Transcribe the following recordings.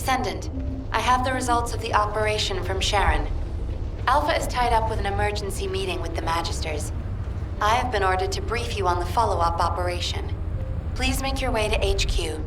Descendant, I have the results of the operation from Sharon. Alpha is tied up with an emergency meeting with the Magisters. I have been ordered to brief you on the follow-up operation. Please make your way to HQ.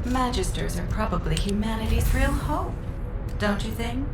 Magisters are probably humanity's real hope, don't you think?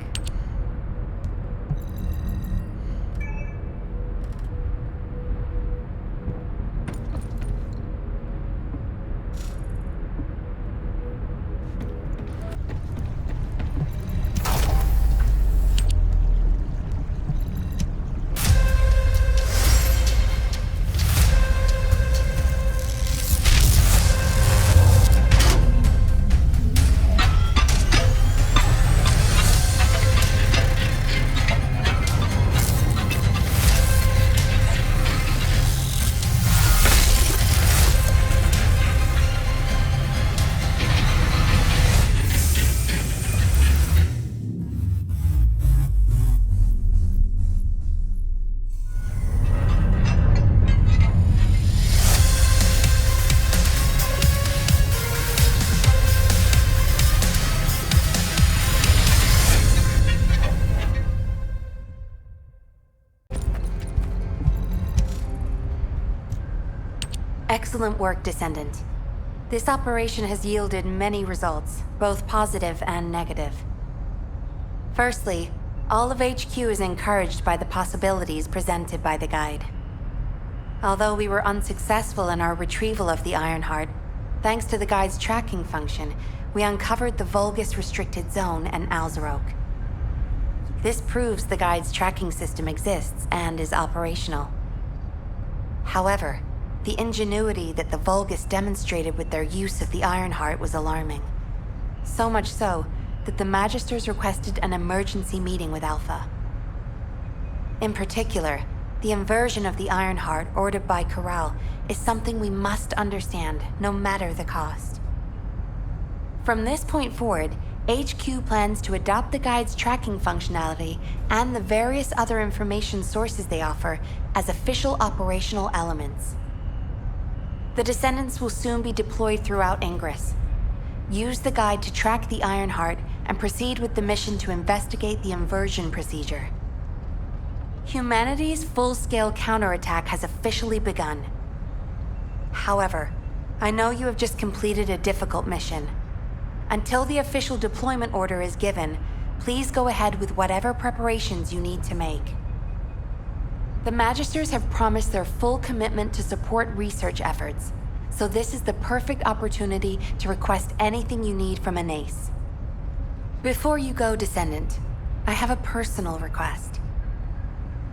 Excellent work, Descendant. This operation has yielded many results, both positive and negative. Firstly, all of HQ is encouraged by the possibilities presented by the guide. Although we were unsuccessful in our retrieval of the Ironheart, thanks to the guide's tracking function, we uncovered the Vulgus Restricted Zone and Alzarok. This proves the guide's tracking system exists and is operational. However, the ingenuity that the Vulgus demonstrated with their use of the Ironheart was alarming. So much so that the Magisters requested an emergency meeting with Alpha. In particular, the inversion of the Ironheart ordered by Corral is something we must understand, no matter the cost. From this point forward, HQ plans to adopt the guide's tracking functionality and the various other information sources they offer as official operational elements. The Descendants will soon be deployed throughout Ingress. Use the guide to track the Ironheart and proceed with the mission to investigate the inversion procedure. Humanity's full-scale counterattack has officially begun. However, I know you have just completed a difficult mission. Until the official deployment order is given, please go ahead with whatever preparations you need to make. The Magisters have promised their full commitment to support research efforts, so this is the perfect opportunity to request anything you need from an ace. Before you go, Descendant, I have a personal request.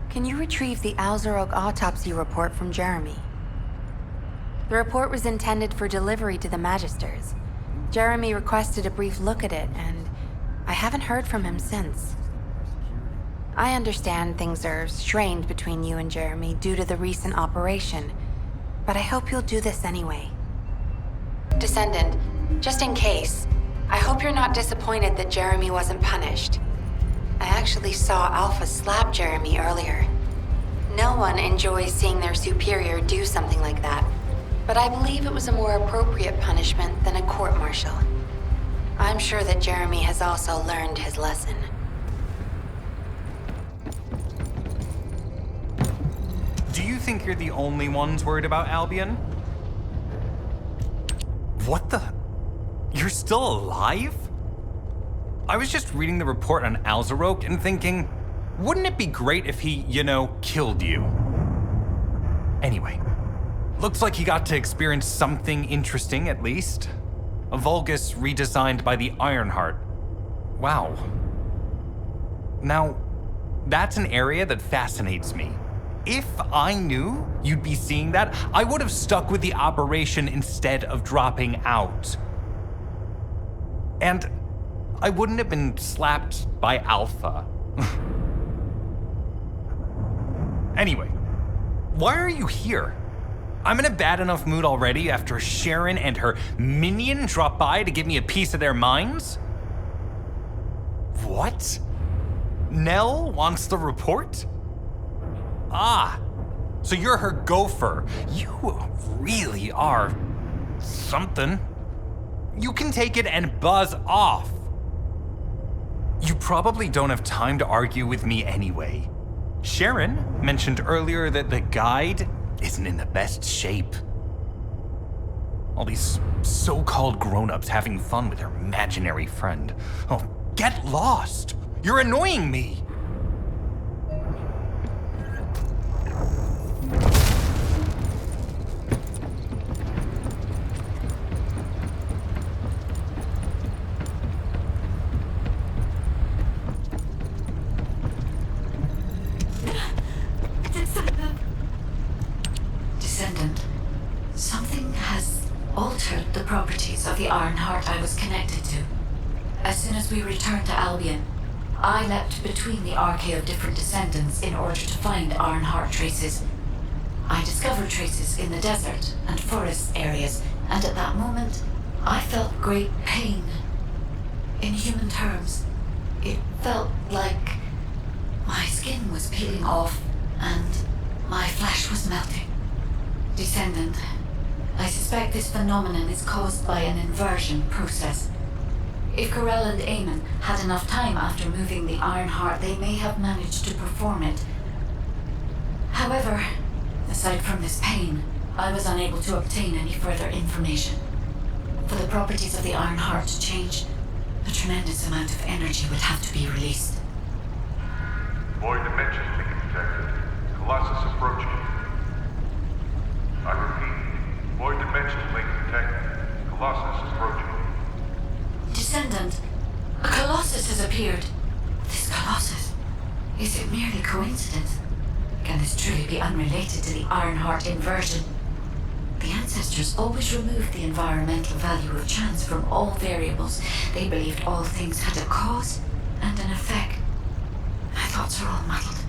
Can you retrieve the Alzarok autopsy report from Jeremy? The report was intended for delivery to the Magisters. Jeremy requested a brief look at it, and I haven't heard from him since. I understand things are strained between you and Jeremy due to the recent operation, but I hope you'll do this anyway. Descendant, just in case, I hope you're not disappointed that Jeremy wasn't punished. I actually saw Alpha slap Jeremy earlier. No one enjoys seeing their superior do something like that, but I believe it was a more appropriate punishment than a court-martial. I'm sure that Jeremy has also learned his lesson. Do you think you're the only ones worried about Albion? What the? You're still alive? I was just reading the report on Alzarok and thinking, wouldn't it be great if he, killed you? Anyway, looks like he got to experience something interesting at least. A Vulgus redesigned by the Ironheart. Wow. Now, that's an area that fascinates me. If I knew you'd be seeing that, I would have stuck with the operation instead of dropping out. And I wouldn't have been slapped by Alpha. Anyway, why are you here? I'm in a bad enough mood already after Sharon and her minion drop by to give me a piece of their minds? What? Nell wants the report? Ah, so you're her gopher. You really are something. You can take it and buzz off. You probably don't have time to argue with me anyway. Sharon mentioned earlier that the guide isn't in the best shape. All these so-called grown-ups having fun with their imaginary friend. Oh, get lost! You're annoying me! Descendant, something has altered the properties of the Ironheart I was connected to. As soon as we returned to Albion, I leapt between the arcade of different descendants in order to find Ironheart traces. I discovered traces in the desert and forest areas, and at that moment, I felt great pain. In human terms, it felt like my skin was peeling off and my flesh was melting. Descendant, I suspect this phenomenon is caused by an inversion process. If Corell and Eamon had enough time after moving the Ironheart, they may have managed to perform it. However, aside from this pain, I was unable to obtain any further information. For the properties of the Ironheart to change, a tremendous amount of energy would have to be released. Void dimension being detected. Colossus approaching. I repeat, void dimension link detected. Colossus approaching. Descendant, a Colossus has appeared. This Colossus, is it merely coincidence? Can this truly be unrelated to the Ironheart inversion? The ancestors always removed the environmental value of chance from all variables. They believed all things had a cause and an effect. My thoughts are all muddled.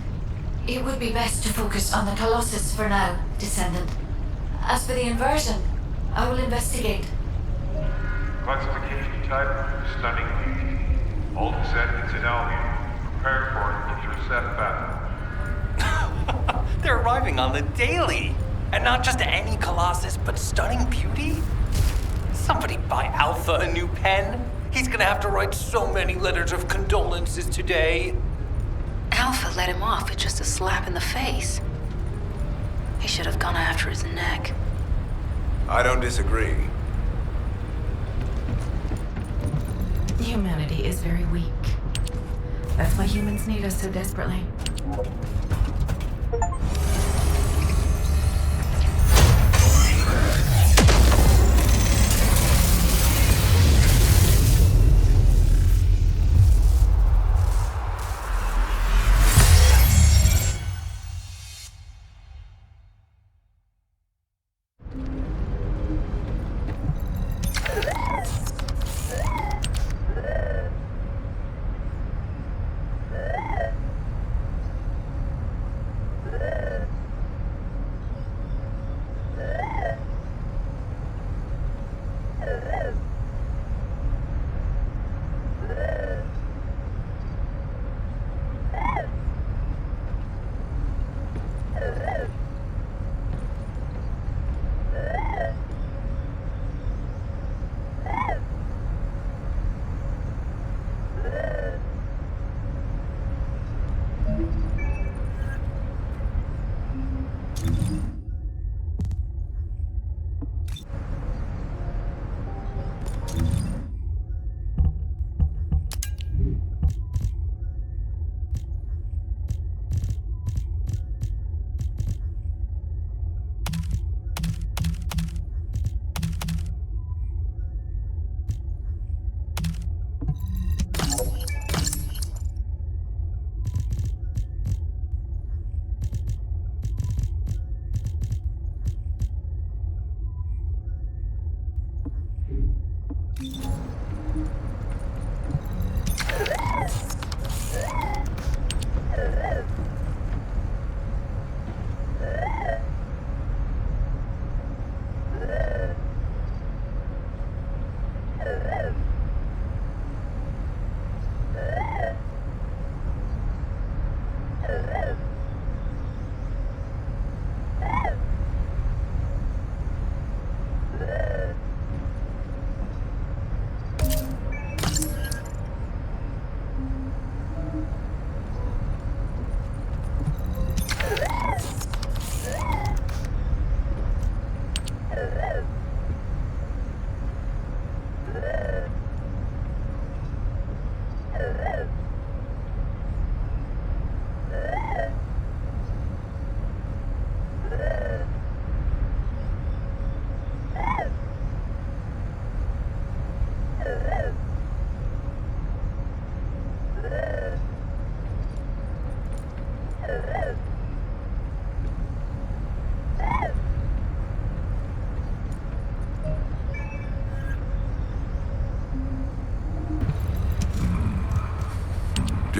It would be best to focus on the Colossus for now, Descendant. As for the inversion, I will investigate. Classification type, stunning beauty. All descendants in Albion, prepare for an intercept battle. They're arriving on the daily. And not just any Colossus, but Stunning beauty? Somebody buy Alpha a new pen. He's gonna have to write so many letters of condolences today. Alpha let him off with just a slap in the face. He should have gone after his neck. I don't disagree. Humanity is very weak. That's why humans need us so desperately.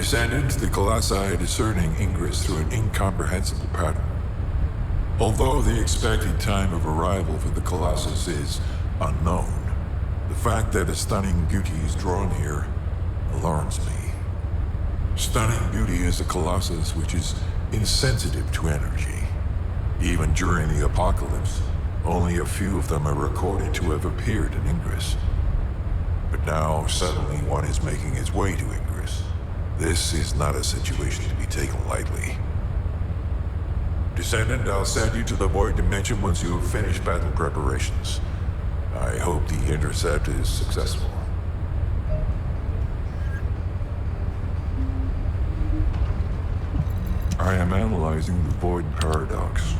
Descendant, the Colossi are discerning ingress through an incomprehensible pattern. Although the expected time of arrival for the Colossus is unknown, the fact that a stunning beauty is drawn here alarms me. Stunning beauty is a Colossus which is insensitive to energy. Even during the apocalypse, only a few of them are recorded to have appeared in Ingress. But now, suddenly one is making its way to Ingress. This is not a situation to be taken lightly. Descendant, I'll send you to the Void Dimension once you have finished battle preparations. I hope the intercept is successful. I am analyzing the Void Paradox.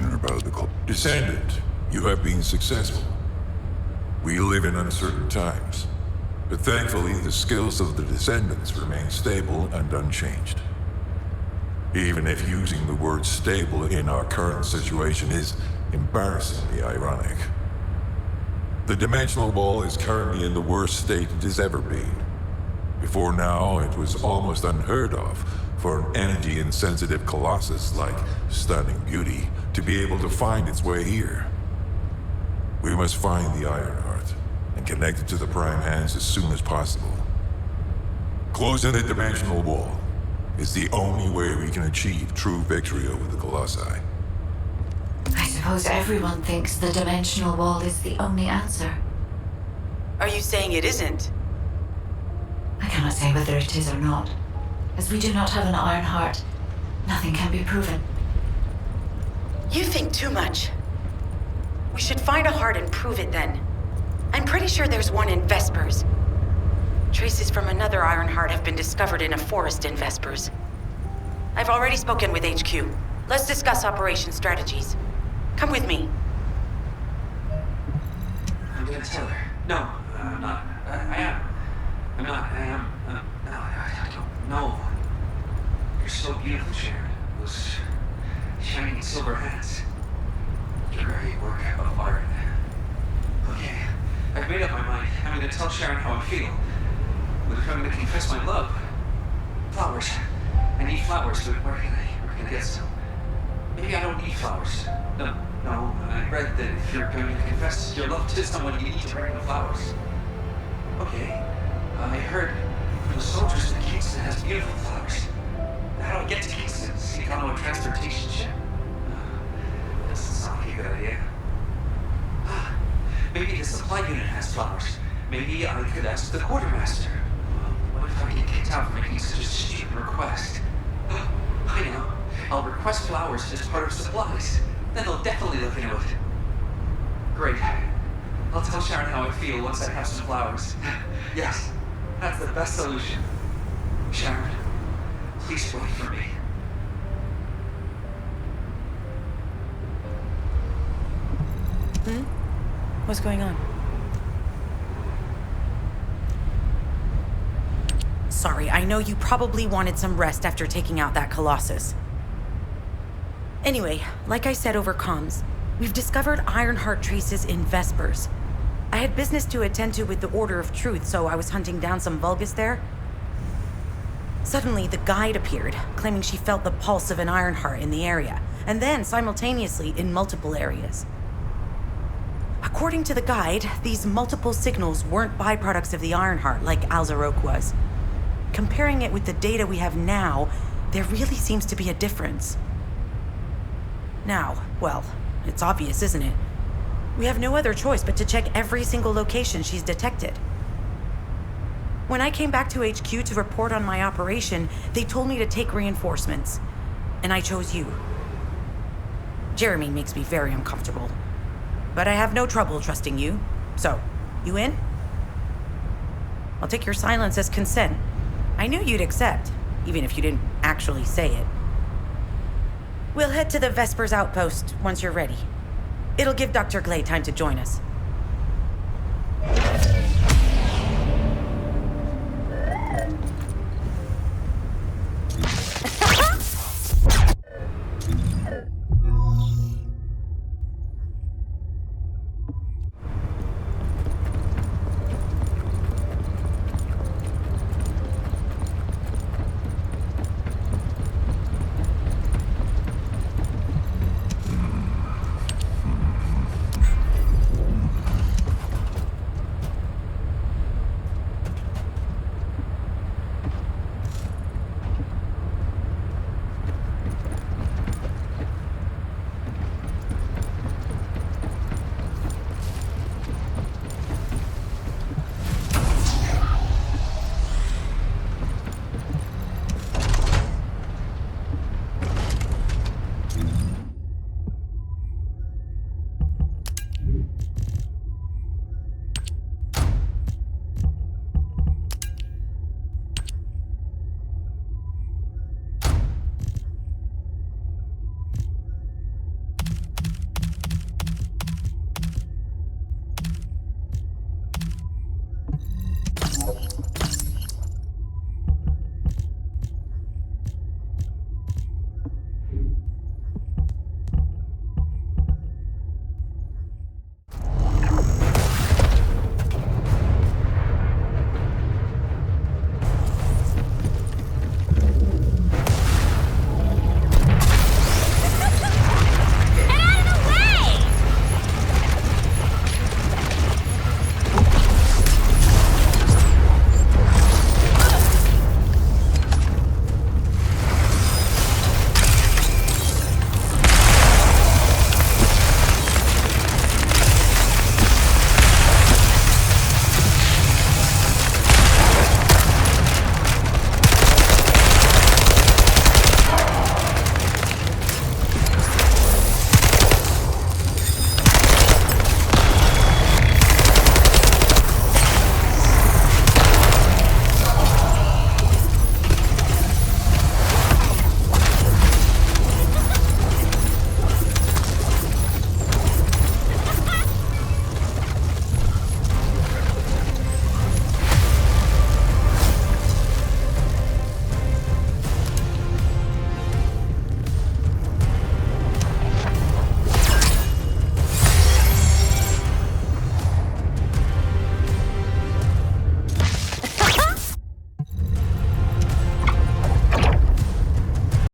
information about the Descendant. You have been successful. We live in uncertain times, but thankfully the skills of the Descendants remain stable and unchanged. Even if using the word stable in our current situation is embarrassingly ironic. The dimensional wall is currently in the worst state it has ever been. Before now, it was almost unheard of for an energy-insensitive colossus like Stunning Beauty to be able to find its way here. We must find the Ironheart and connect it to the Prime Hands as soon as possible. Closing the dimensional wall is the only way we can achieve true victory over the Colossi. I suppose everyone thinks the dimensional wall is the only answer. Are you saying it isn't? I cannot say whether it is or not. As we do not have an iron heart, nothing can be proven. You think too much. We should find a heart and prove it then. I'm pretty sure there's one in Vespers. Traces from another iron heart have been discovered in a forest in Vespers. I've already spoken with HQ. Let's discuss operation strategies. Come with me. I'm gonna tell her. No, I'm not. I am. I'm not. I am. No, I don't know. You're so beautiful, Sharon. Those shining silver hands. Your very work of art. Okay, I've made up my mind. I'm gonna tell Sharon how I feel. But if I'm gonna confess my love, flowers. I need flowers, but where can I get some? Maybe I don't need flowers. No. I read that if you're going to confess your love to someone, you need to bring the flowers. Okay. I heard from the soldiers that Kingston has beautiful flowers. How do I get to Kingston? Seek on a transportation ship. Doesn't sound like a good idea. Maybe the supply unit has flowers. Maybe I could ask the quartermaster. What if I get kicked out for making such a stupid request? I know. I'll request flowers as part of supplies. Then they'll definitely look into it. Great. I'll tell Sharon how I feel once I have some flowers. Yes, that's the best solution. Sharon, please wait for me. What's going on? Sorry, I know you probably wanted some rest after taking out that Colossus. Anyway, like I said over comms, we've discovered Ironheart traces in Vespers. I had business to attend to with the Order of Truth, so I was hunting down some Vulgus there. Suddenly, the guide appeared, claiming she felt the pulse of an Ironheart in the area, and then simultaneously in multiple areas. According to the guide, these multiple signals weren't byproducts of the Ironheart like Alzarok was. Comparing it with the data we have now, there really seems to be a difference. Now, well, it's obvious, isn't it? We have no other choice but to check every single location she's detected. When I came back to HQ to report on my operation, they told me to take reinforcements, and I chose you. Jeremy makes me very uncomfortable, but I have no trouble trusting you. So, you in? I'll take your silence as consent. I knew you'd accept, even if you didn't actually say it. We'll head to the Vespers outpost once you're ready. It'll give Dr. Glay time to join us.